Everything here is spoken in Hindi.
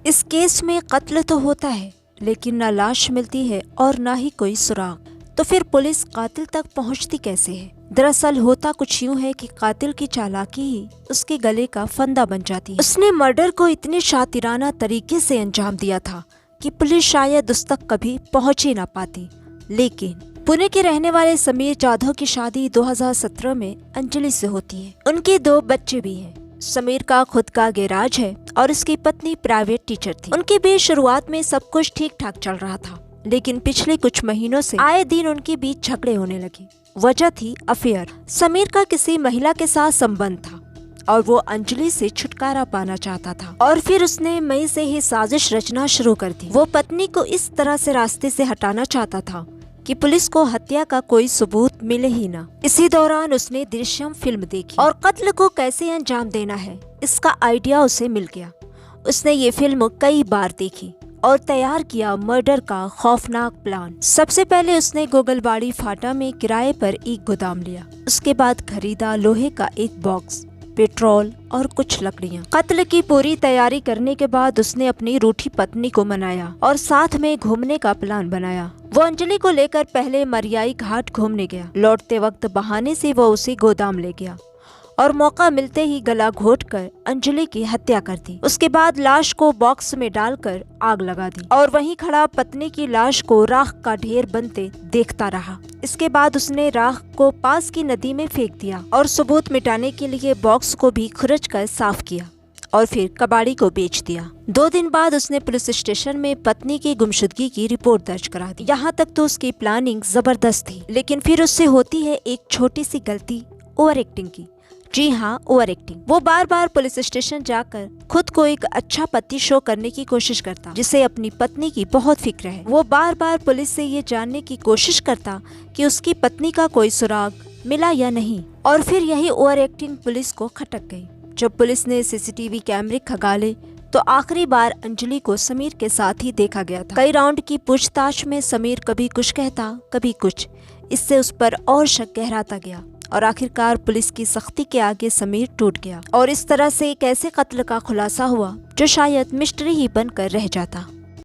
इस केस में कत्ल तो होता है लेकिन न लाश मिलती है और न ही कोई सुराग। तो फिर पुलिस कातिल तक पहुंचती कैसे है? दरअसल होता कुछ यूं है कि कातिल की चालाकी ही उसके गले का फंदा बन जाती है। उसने मर्डर को इतने शातिराना तरीके से अंजाम दिया था कि पुलिस शायद उस तक कभी पहुंच ही ना पाती। लेकिन पुणे के रहने वाले समीर जाधव की शादी 2017 में अंजलि से होती है। उनके 2 बच्चे भी हैं। समीर का खुद का गैराज है और उसकी पत्नी प्राइवेट टीचर थी। उनके बीच शुरुआत में सब कुछ ठीक ठाक चल रहा था, लेकिन पिछले कुछ महीनों से आए दिन उनके बीच झगड़े होने लगे। वजह थी अफेयर। समीर का किसी महिला के साथ संबंध था और वो अंजलि से छुटकारा पाना चाहता था और फिर उसने मई से ही साजिश रचना शुरू कर दी। वो पत्नी को इस तरह से रास्ते से हटाना चाहता था कि पुलिस को हत्या का कोई सबूत मिले ही ना। इसी दौरान उसने दृश्यम फिल्म देखी और कत्ल को कैसे अंजाम देना है इसका आइडिया उसे मिल गया। उसने ये फिल्म कई बार देखी और तैयार किया मर्डर का खौफनाक प्लान। सबसे पहले उसने गोगलबाड़ी फाटा में किराए पर एक गोदाम लिया। उसके बाद खरीदा लोहे का एक बॉक्स, पेट्रोल और कुछ लकड़ियाँ। कत्ल की पूरी तैयारी करने के बाद उसने अपनी रूठी पत्नी को मनाया और साथ में घूमने का प्लान बनाया। वो अंजलि को लेकर पहले मरियाई घाट घूमने गया। लौटते वक्त बहाने से वो उसे गोदाम ले गया और मौका मिलते ही गला घोंटकर अंजलि की हत्या कर दी। उसके बाद लाश को बॉक्स में डालकर आग लगा दी और वहीं खड़ा पत्नी की लाश को राख का ढेर बनते देखता रहा। इसके बाद उसने राख को पास की नदी में फेंक दिया और सबूत मिटाने के लिए बॉक्स को भी खुरच कर साफ किया और फिर कबाड़ी को बेच दिया। 2 दिन बाद उसने पुलिस स्टेशन में पत्नी की गुमशुदगी की रिपोर्ट दर्ज करा दी। यहाँ तक तो उसकी प्लानिंग जबरदस्त थी, लेकिन फिर उससे होती है एक छोटी सी गलती, ओवर एक्टिंग की। जी हाँ, ओवर एक्टिंग। वो बार बार पुलिस स्टेशन जाकर खुद को एक अच्छा पति शो करने की कोशिश करता, जिसे अपनी पत्नी की बहुत फिक्र है। वो बार बार पुलिस से ये जानने की कोशिश करता कि उसकी पत्नी का कोई सुराग मिला या नहीं, और फिर यही ओवर एक्टिंग पुलिस को खटक गई। जब पुलिस ने सीसीटीवी कैमरे खंगाले तो आखिरी बार अंजलि को समीर के साथ ही देखा गया था। कई राउंड की पूछताछ में समीर कभी कुछ कहता, कभी कुछ। इससे उस पर और शक गहराता गया और आखिरकार पुलिस की सख्ती के आगे समीर टूट गया और इस तरह से एक ऐसे कत्ल का खुलासा हुआ जो शायद मिस्ट्री ही बनकर रह जाता।